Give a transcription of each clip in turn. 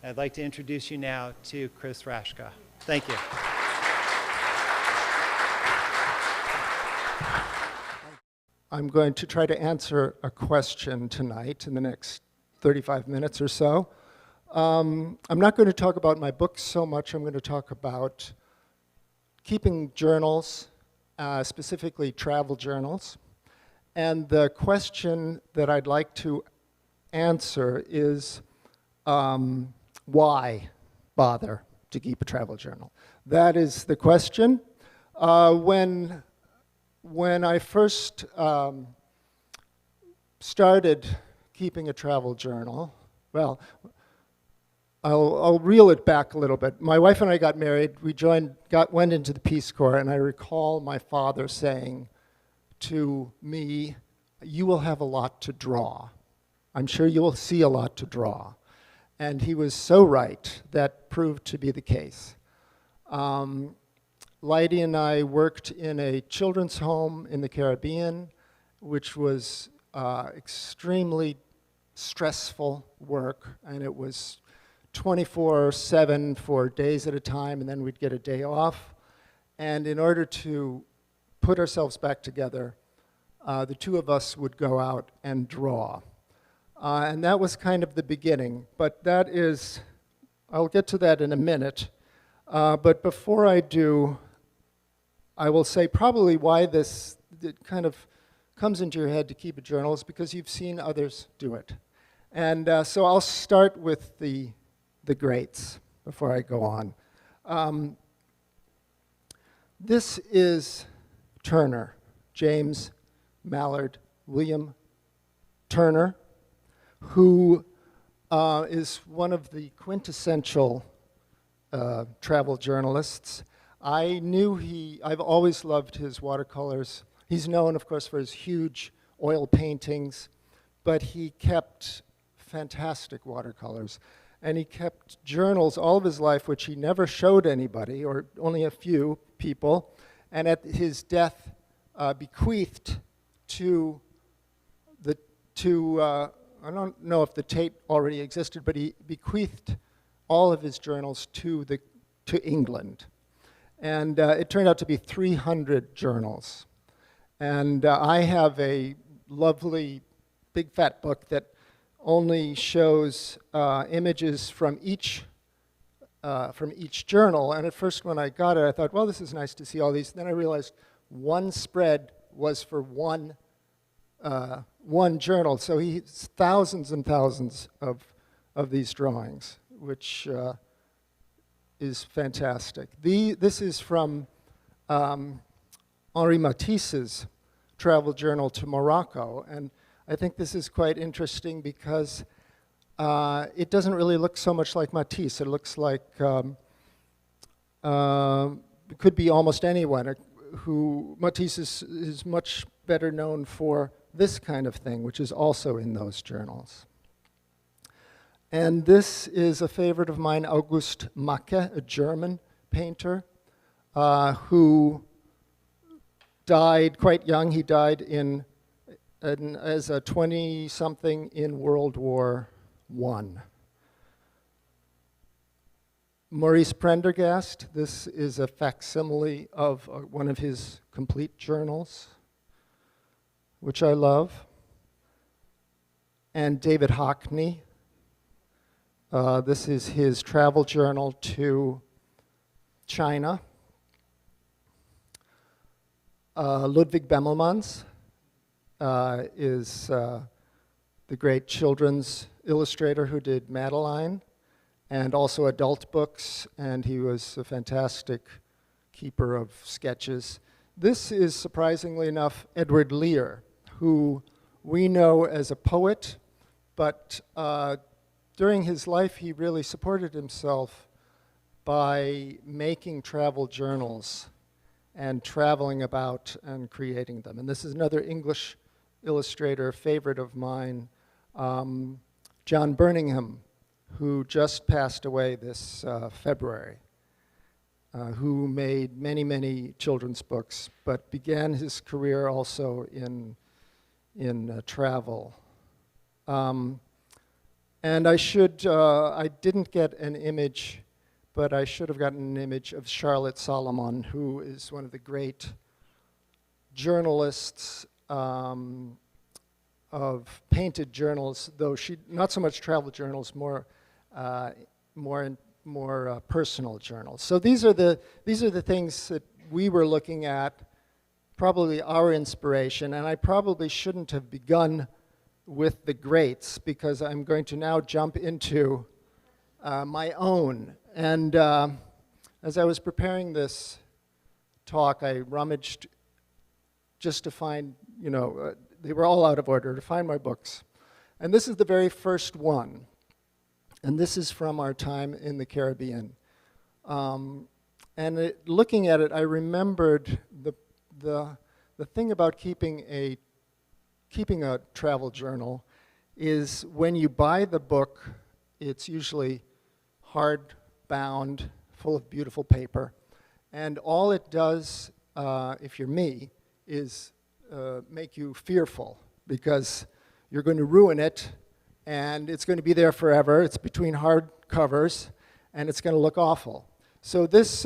I'd like to introduce you now to Chris Raschka. Thank you. I'm going to try to answer a question tonight in the next 35 minutes or so. I'm not going to talk about my books so much. I'm going to talk about keeping journals, specifically travel journals. And the question that I'd like to answer is, why bother to keep a travel journal? That is the question. When I first started keeping a travel journal, well, I'll reel it back a little bit. My wife and I got married. We went into the Peace Corps, and I recall my father saying to me, "You will have a lot to draw. I'm sure you will see a lot to draw." And he was so right. That proved to be the case. Leidy and I worked in a children's home in the Caribbean, which was extremely stressful work, and it was 24/7 for days at a time, and then we'd get a day off. And in order to put ourselves back together, the two of us would go out and draw. And that was kind of the beginning, but that is, I'll get to that in a minute. But before I do, I will say probably why it kind of comes into your head to keep a journal is because you've seen others do it. And so I'll start with the greats before I go on. This is Turner, James Mallard William Turner, who is one of the quintessential travel journalists. I've always loved his watercolors. He's known, of course, for his huge oil paintings, but he kept fantastic watercolors. And he kept journals all of his life, which he never showed anybody, or only a few people, and at his death bequeathed to I don't know if the tape already existed, but he bequeathed all of his journals to England. And it turned out to be 300 journals. And I have a lovely big fat book that only shows images from each journal. And at first when I got it, I thought, well, this is nice to see all these. Then I realized one spread was for one journal. So he's thousands and thousands of these drawings, which is fantastic. This is from Henri Matisse's travel journal to Morocco, and I think this is quite interesting because it doesn't really look so much like Matisse. It looks like it could be almost anyone. Matisse is much better known for this kind of thing, which is also in those journals. And this is a favorite of mine, August Macke, a German painter who died quite young. He died as a 20-something in World War I. Maurice Prendergast, this is a facsimile of one of his complete journals, which I love. And David Hockney, this is his travel journal to China. Ludwig Bemelmans is the great children's illustrator who did Madeline and also adult books, and he was a fantastic keeper of sketches. This is, surprisingly enough, Edward Lear, who we know as a poet, but during his life he really supported himself by making travel journals and traveling about and creating them. And this is another English illustrator, favorite of mine, John Birmingham, who just passed away this February, who made many, many children's books, but began his career also in travel. And I didn't get an image, but I should have gotten an image of Charlotte Solomon, who is one of the great journalists of painted journals, though not so much travel journals, more personal journals. So these are the things that we were looking at, probably our inspiration, and I probably shouldn't have begun with the greats, because I'm going to now jump into my own. And as I was preparing this talk, I rummaged just to find, they were all out of order, to find my books. And this is the very first one. And this is from our time in the Caribbean. Looking at it, I remembered the thing about keeping a travel journal is when you buy the book, it's usually hard-bound, full of beautiful paper. And all it does, if you're me, is make you fearful, because you're going to ruin it, and it's going to be there forever. It's between hard covers, and it's going to look awful. So this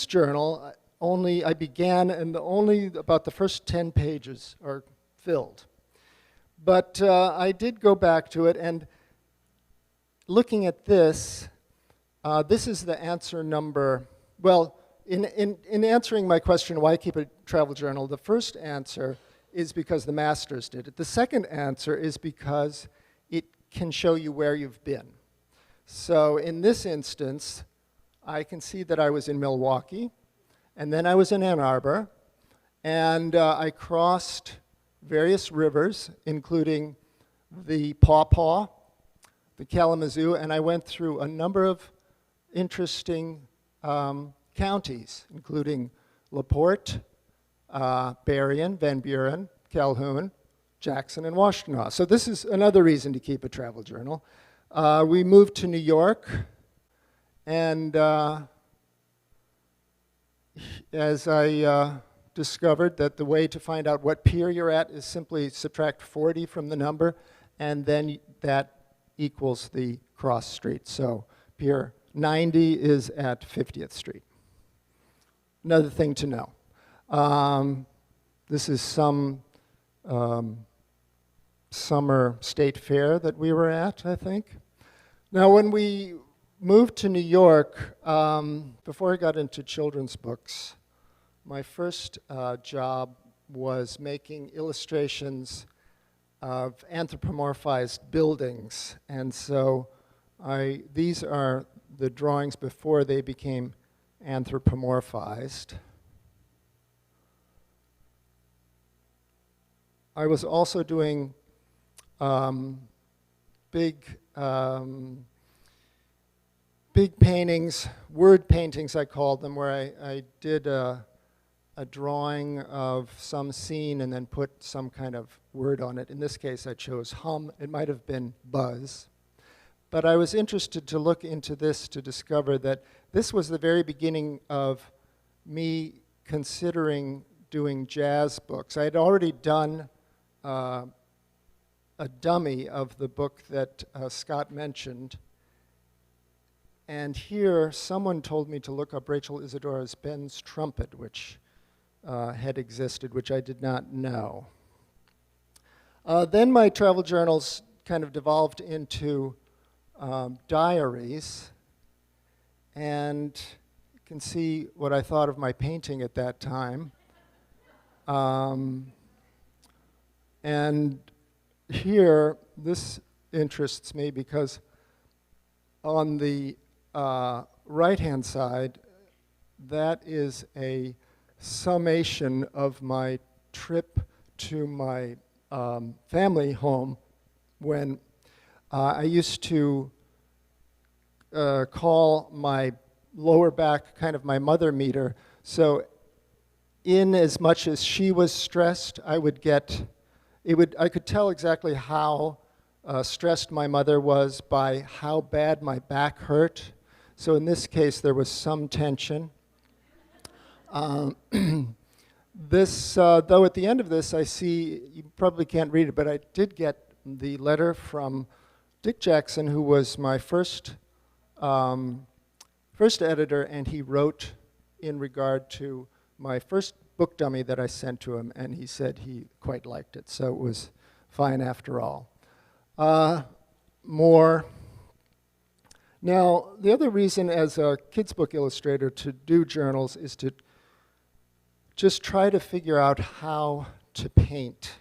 journal, I began, and only about the first 10 pages are filled. But I did go back to it, and looking at this, this is the answer number. Well, in answering my question, why keep a travel journal, the first answer is because the masters did it. The second answer is because it can show you where you've been. So in this instance, I can see that I was in Milwaukee, and then I was in Ann Arbor, and I crossed various rivers, including the Pawpaw, the Kalamazoo, and I went through a number of interesting counties, including LaPorte, Berrien, Van Buren, Calhoun, Jackson, and Washtenaw. So this is another reason to keep a travel journal. We moved to New York, and as I discovered that the way to find out what pier you're at is simply subtract 40 from the number, and then that equals the cross street. So pier 90 is at 50th Street. Another thing to know. This is some summer state fair that we were at, I think. Now, when we moved to New York, before I got into children's books, my first job was making illustrations of anthropomorphized buildings. And so these are the drawings before they became anthropomorphized. I was also doing big paintings, word paintings I called them, where I did a drawing of some scene and then put some kind of word on it. In this case, I chose hum. It might have been buzz. But I was interested to look into this to discover that this was the very beginning of me considering doing jazz books. I had already done a dummy of the book that Scott mentioned. And here, someone told me to look up Rachel Isidora's Ben's Trumpet, which had existed, which I did not know. Then my travel journals kind of devolved into diaries, and you can see what I thought of my painting at that time. And here, this interests me because on the right-hand side, that is a summation of my trip to my family home when I used to call my lower back kind of my mother meter. So in as much as she was stressed, I could tell exactly how stressed my mother was by how bad my back hurt. So in this case, there was some tension. Though at the end of this, I see, you probably can't read it, but I did get the letter from Dick Jackson, who was my first editor, and he wrote in regard to my first book dummy that I sent to him, and he said he quite liked it, so it was fine after all. More. Now, the other reason as a kids' book illustrator to do journals is to just try to figure out how to paint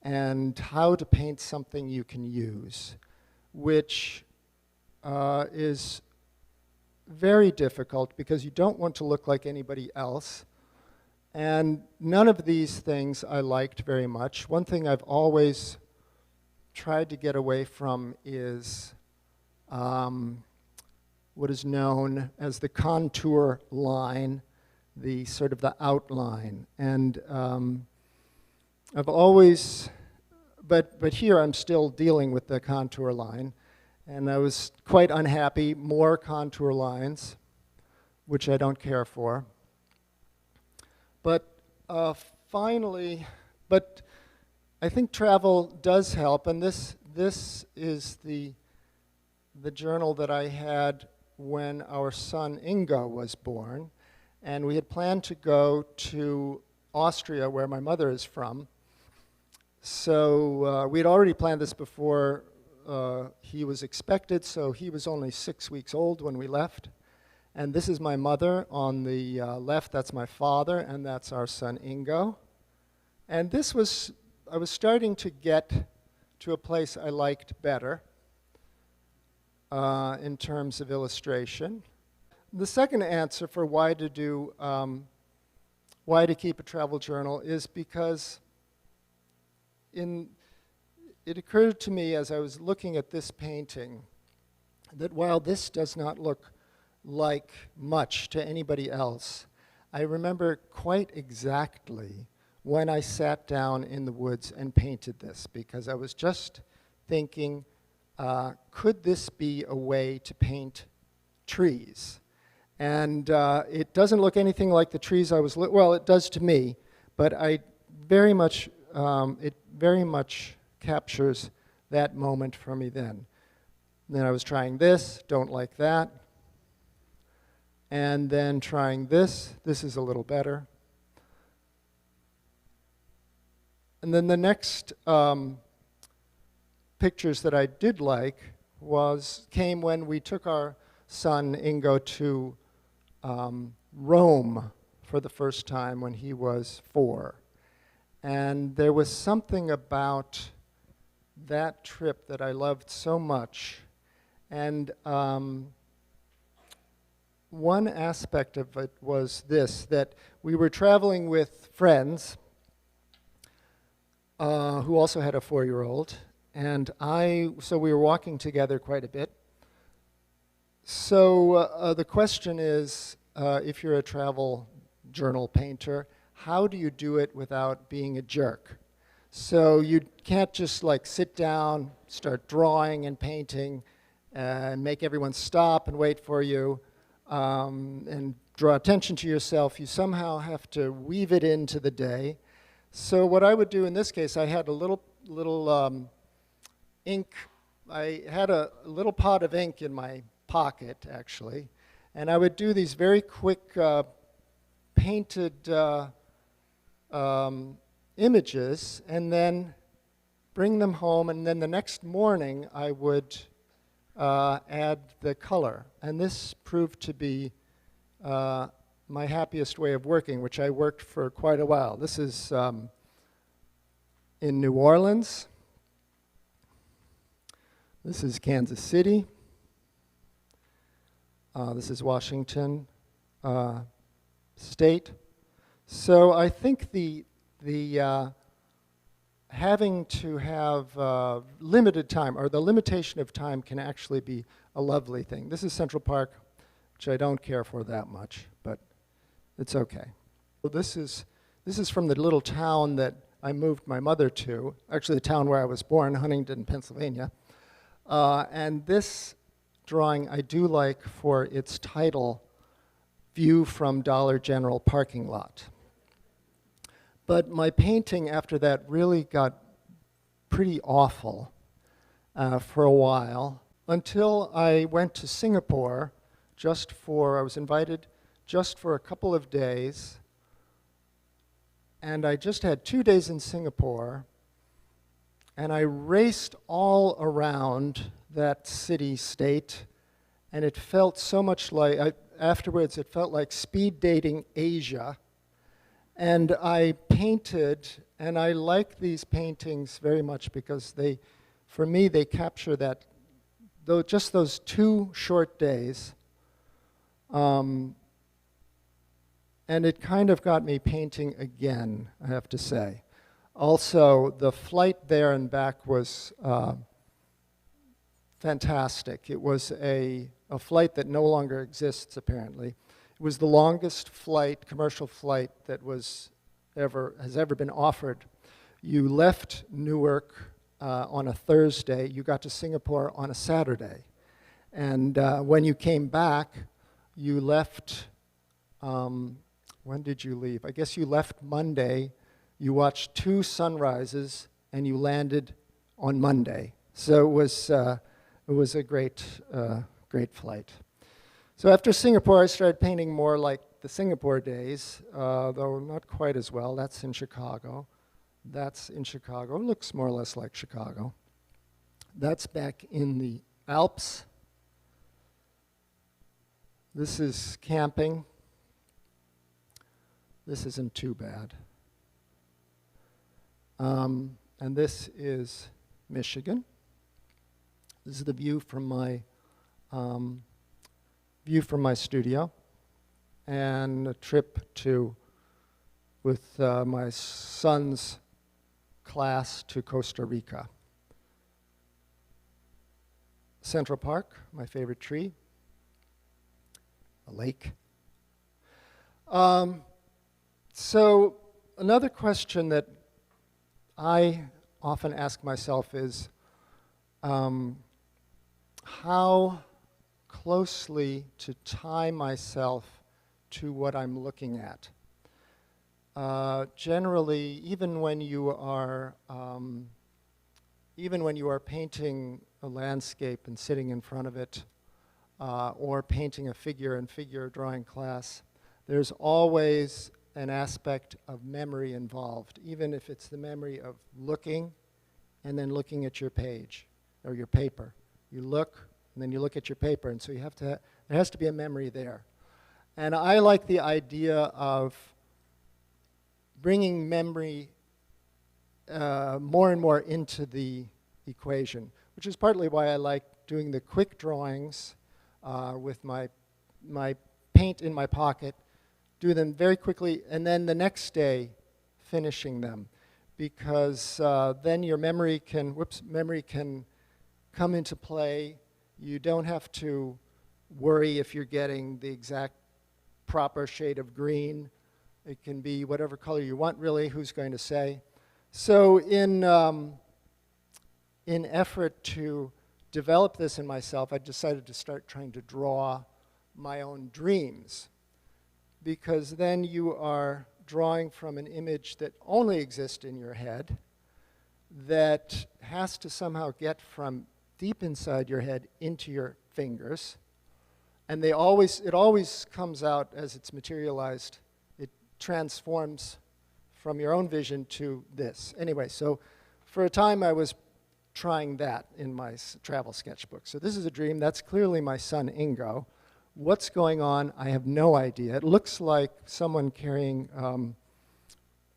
and how to paint something you can use, which is very difficult because you don't want to look like anybody else. And none of these things I liked very much. One thing I've always tried to get away from is what is known as the contour line, the sort of the outline. And I've always, but here I'm still dealing with the contour line. And I was quite unhappy, more contour lines, which I don't care for. But finally, but I think travel does help, and this is the journal that I had when our son Ingo was born, and we had planned to go to Austria, where my mother is from. So we had already planned this before he was expected, so he was only 6 weeks old when we left. And this is my mother on the left, that's my father, and that's our son Ingo. And this was, I was starting to get to a place I liked better in terms of illustration. The second answer for why to keep a travel journal is because it occurred to me as I was looking at this painting that while this does not look like much to anybody else, I remember quite exactly when I sat down in the woods and painted this, because I was just thinking, could this be a way to paint trees? And it doesn't look anything like the trees I was, well, it does to me, but it very much captures that moment for me then. And then I was trying this, don't like that. And then trying this is a little better. And then the next pictures that I did like came when we took our son Ingo to Rome for the first time when he was 4. And there was something about that trip that I loved so much. And one aspect of it was this, that we were traveling with friends who also had a 4-year-old, and so we were walking together quite a bit. So the question is, if you're a travel journal painter, how do you do it without being a jerk? So you can't just like sit down, start drawing and painting, and make everyone stop and wait for you, and draw attention to yourself. You somehow have to weave it into the day. So what I would do in this case, I had a little ink. I had a little pot of ink in my pocket, actually, and I would do these very quick painted images and then bring them home, and then the next morning I would add the color. And this proved to be my happiest way of working, which I worked for quite a while. This is in New Orleans. This is Kansas City. This is Washington State. So I think the having to have limited time, or the limitation of time, can actually be a lovely thing. This is Central Park, which I don't care for that much, but it's okay. So this is from the little town that I moved my mother to, actually the town where I was born, Huntington, Pennsylvania. And this drawing I do like for its title, View from Dollar General Parking Lot. But my painting after that really got pretty awful. for a while until I went to Singapore I was invited just for a couple of days, and I just had 2 days in Singapore, and I raced all around that city-state, and it felt so much like, afterwards it felt like speed dating Asia. And I painted, and I like these paintings very much because for me, they capture that, just those 2 short days. And it kind of got me painting again, I have to say. Also, the flight there and back was fantastic. It was a flight that no longer exists, apparently. It was the longest flight, commercial flight, that has ever been offered. You left Newark on a Thursday. You got to Singapore on a Saturday. And when you came back, you left, when did you leave? I guess you left Monday. You watched 2 sunrises, and you landed on Monday. So it was a great flight. So after Singapore, I started painting more like the Singapore days, though not quite as well. That's in Chicago. That's in Chicago. It looks more or less like Chicago. That's back in the Alps. This is camping. This isn't too bad. And this is Michigan. This is the view from my studio, and a trip with my son's class to Costa Rica. Central Park, my favorite tree. A lake. So another question that I often ask myself is, how closely to tie myself to what I'm looking at. Generally, even when you are painting a landscape and sitting in front of it, or painting a figure in figure drawing class, there's always an aspect of memory involved, even if it's the memory of looking and then looking at your page or your paper. You look, and then you look at your paper, and so there has to be a memory there. And I like the idea of bringing memory more and more into the equation, which is partly why I like doing the quick drawings with my paint in my pocket, do them very quickly, and then the next day finishing them, because then your memory can come into play. You don't have to worry if you're getting the exact proper shade of green. It can be whatever color you want, really. Who's going to say? So in effort to develop this in myself, I decided to start trying to draw my own dreams, because then you are drawing from an image that only exists in your head, that has to somehow get from deep inside your head into your fingers, and it always comes out as it's materialized. It transforms from your own vision to this. Anyway, so for a time I was trying that in my travel sketchbook. So this is a dream. That's clearly my son Ingo. What's going on? I have no idea. It looks like someone carrying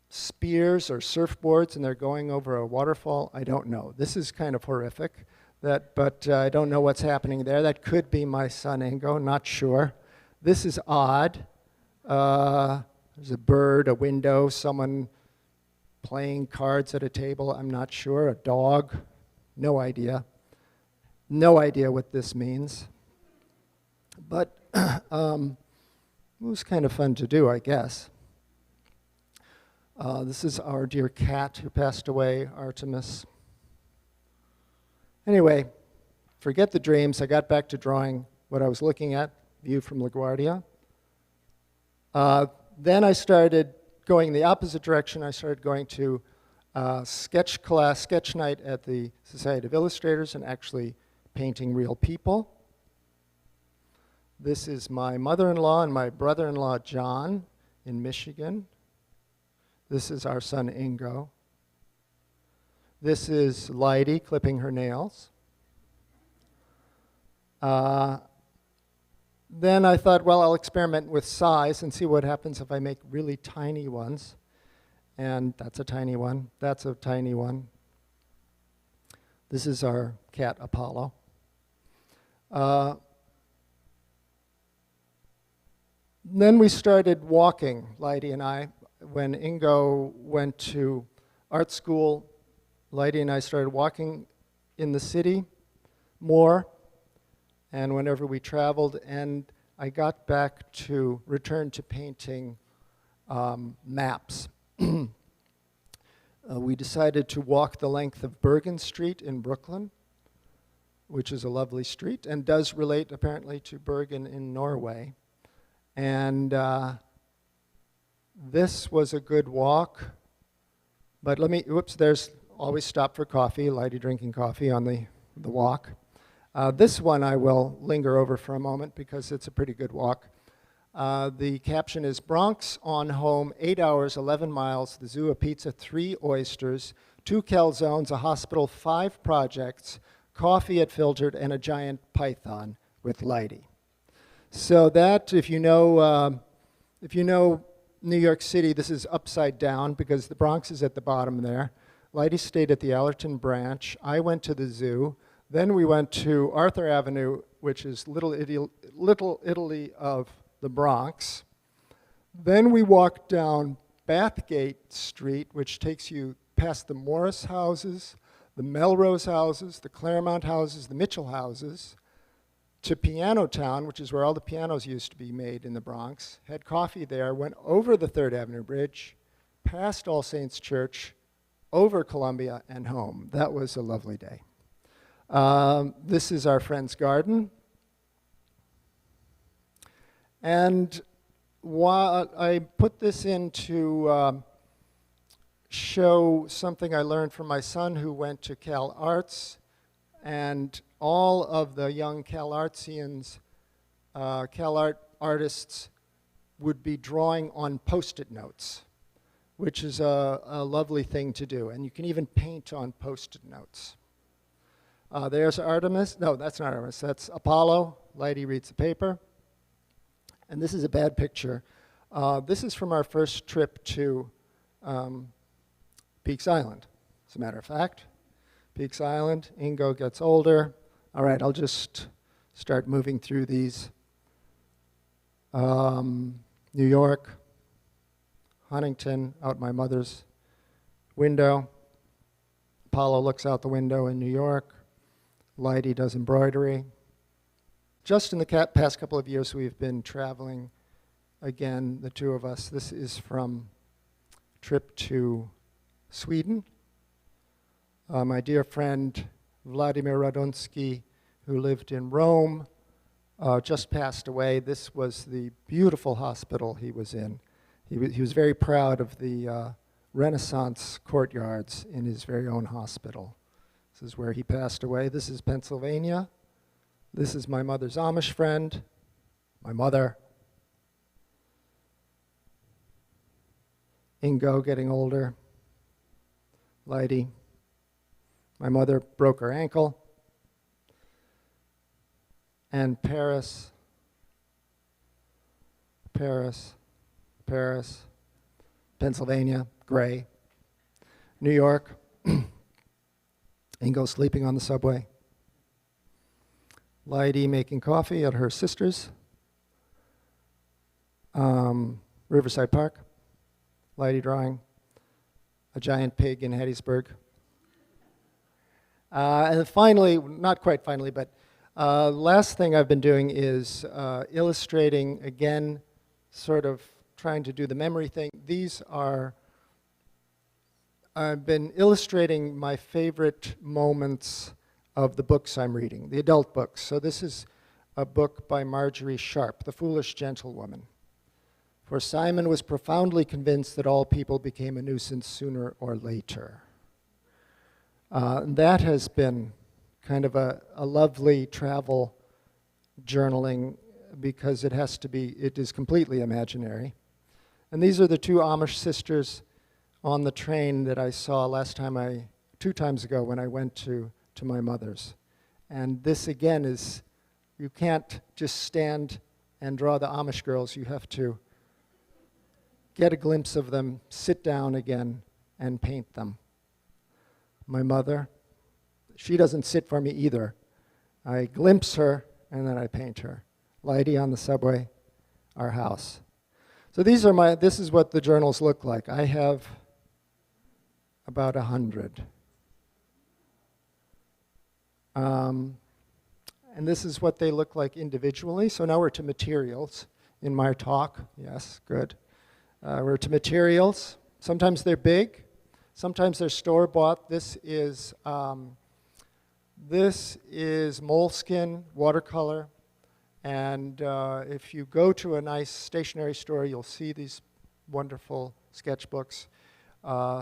spears or surfboards, and they're going over a waterfall. I don't know. This is kind of horrific. But I don't know what's happening there. That could be my son Ingo, not sure. This is odd. There's a bird, a window, someone playing cards at a table, I'm not sure. A dog, no idea. No idea what this means. But it was kind of fun to do, I guess. This is our dear cat who passed away, Artemis. Anyway, forget the dreams. I got back to drawing what I was looking at, view from LaGuardia. Then I started going the opposite direction. I started going to sketch class, sketch night at the Society of Illustrators, and actually painting real people. This is my mother-in-law and my brother-in-law, John, in Michigan. This is our son, Ingo. This is Leidy clipping her nails. Then I thought, well, I'll experiment with size and see what happens if I make really tiny ones. And that's a tiny one. That's a tiny one. This is our cat, Apollo. Then we started walking, Leidy and I. When Ingo went to art school, Leidy and I started walking in the city more, and whenever we traveled, and I got back to return to painting maps. We decided to walk the length of Bergen Street in Brooklyn, which is a lovely street and does relate apparently to Bergen in Norway. And this was a good walk, but there's always stop for coffee, Leidy drinking coffee on the walk. This one I will linger over for a moment because it's a pretty good walk. The caption is Bronx on home, 8 hours, 11 miles, the zoo, a pizza, 3 oysters, 2 calzones, a hospital, 5 projects, coffee at Filtered, and a giant python with Leidy. So that, if you know New York City, this is upside down because the Bronx is at the bottom there. Leidy stayed at the Allerton branch. I went to the zoo. Then we went to Arthur Avenue, which is Little Italy of the Bronx. Then we walked down Bathgate Street, which takes you past the Morris houses, the Melrose houses, the Claremont houses, the Mitchell houses, to Piano Town, which is where all the pianos used to be made in the Bronx, had coffee there, went over the 3rd Avenue Bridge, past All Saints Church, over Columbia, and home. That was a lovely day. This is our friend's garden. And while I put this in to show something I learned from my son who went to Cal Arts, and all of the young Cal Artsians, Cal Art artists would be drawing on Post-it notes, which is a lovely thing to do. And you can even paint on Post-it notes. There's Artemis. No, that's not Artemis. That's Apollo. Leidy reads the paper. And this is a bad picture. This is from our first trip to Peaks Island, as a matter of fact. Peaks Island, Ingo gets older. All right, I'll just start moving through these. New York, Huntington, out my mother's window. Apollo looks out the window in New York. Leidy does embroidery. Just in the past couple of years, we've been traveling again, the two of us. This is from a trip to Sweden. My dear friend Vladimir Radonsky, who lived in Rome, just passed away. This was the beautiful hospital he was in. He was very proud of the Renaissance courtyards in his very own hospital. This is where he passed away. This is Pennsylvania. This is my mother's Amish friend, my mother. Ingo getting older. Leidy. My mother broke her ankle. And Paris, Pennsylvania, gray. New York, Ingo sleeping on the subway. Leidy making coffee at her sister's. Riverside Park, Leidy drawing a giant pig in Hattiesburg. And finally, not quite finally, but last thing I've been doing is illustrating, again, sort of trying to do the memory thing. I've been illustrating my favorite moments of the books I'm reading, the adult books. So this is a book by Marjorie Sharp, The Foolish Gentlewoman. For Simon was profoundly convinced that all people became a nuisance sooner or later. That has been kind of a lovely travel journaling because it is completely imaginary. And these are the two Amish sisters on the train that I saw two times ago when I went to my mother's. And this again is, you can't just stand and draw the Amish girls. You have to get a glimpse of them, sit down again, and paint them. My mother, she doesn't sit for me either. I glimpse her, and then I paint her. Lighty on the subway, our house. So this is what the journals look like. I have about 100. And this is what they look like individually. So now we're to materials in my talk. Yes, good. We're to materials. Sometimes they're big. Sometimes they're store-bought. This is moleskin watercolor. And if you go to a nice stationery store, you'll see these wonderful sketchbooks.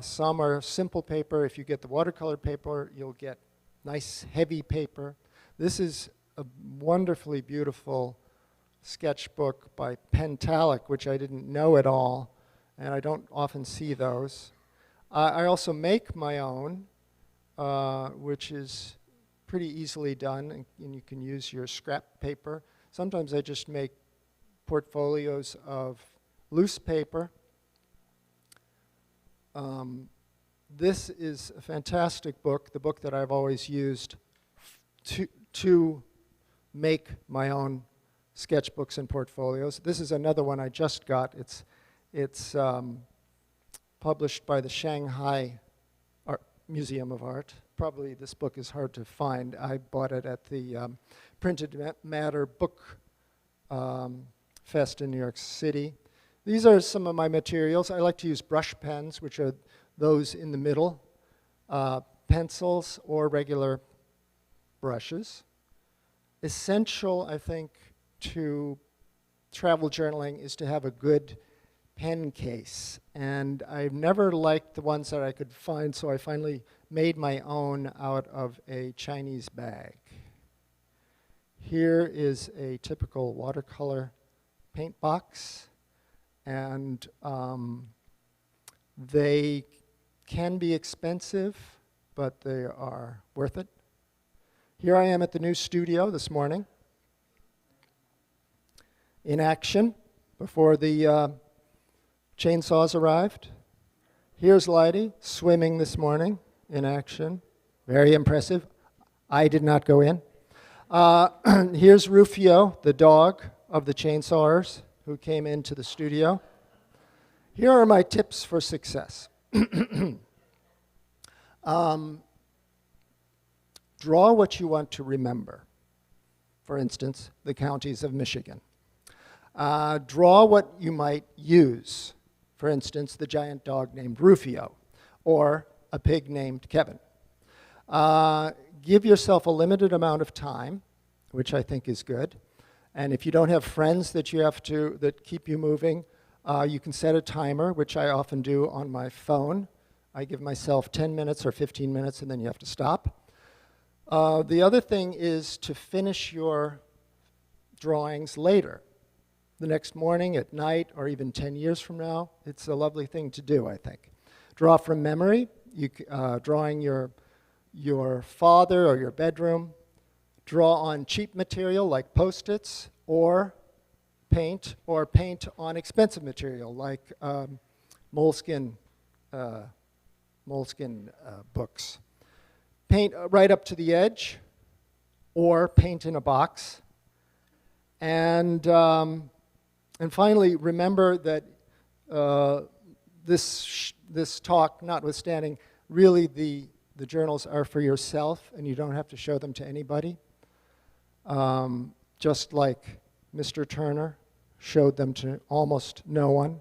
Some are simple paper. If you get the watercolor paper, you'll get nice heavy paper. This is a wonderfully beautiful sketchbook by Pentalic, which I didn't know at all, and I don't often see those. I also make my own, which is pretty easily done, and you can use your scrap paper. Sometimes I just make portfolios of loose paper. This is a fantastic book, the book that I've always used to make my own sketchbooks and portfolios. This is another one I just got. It's published by the Shanghai Museum of Art. Probably this book is hard to find. I bought it at the Printed Matter Book Fest in New York City. These are some of my materials. I like to use brush pens, which are those in the middle, pencils or regular brushes. Essential, I think, to travel journaling is to have a good pen case. And I've never liked the ones that I could find, so I finally made my own out of a Chinese bag. Here is a typical watercolor paint box, and they can be expensive, but they are worth it. Here I am at the new studio this morning, in action before the chainsaws arrived. Here's Lighty swimming this morning in action. Very impressive. I did not go in. Here's Rufio, the dog of the chainsawers, who came into the studio. Here are my tips for success. Draw what you want to remember. For instance, the counties of Michigan. Draw what you might use. For instance, the giant dog named Rufio, or a pig named Kevin. Give yourself a limited amount of time, which I think is good. And if you don't have friends that keep you moving, you can set a timer, which I often do on my phone. I give myself 10 minutes or 15 minutes, and then you have to stop. The other thing is to finish your drawings later. The next morning, at night, or even 10 years from now. It's a lovely thing to do, I think. Draw from memory, drawing your father or your bedroom. Draw on cheap material like Post-its, or paint on expensive material like moleskin books. Paint right up to the edge, or paint in a box. And finally, remember that this talk notwithstanding, really the journals are for yourself, and you don't have to show them to anybody. Just like Mr. Turner showed them to almost no one.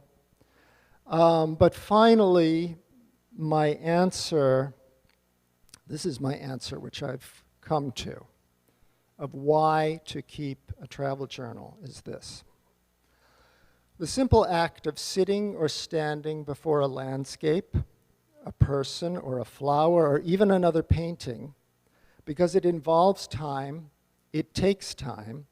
But finally, my answer, this is my answer, which I've come to, of why to keep a travel journal, is this. The simple act of sitting or standing before a landscape a person or a flower or even another painting, because it involves time, it takes time,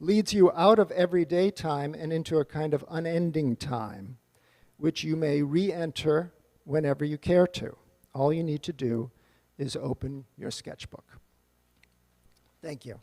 leads you out of everyday time and into a kind of unending time, which you may re-enter whenever you care to. All you need to do is open your sketchbook. Thank you.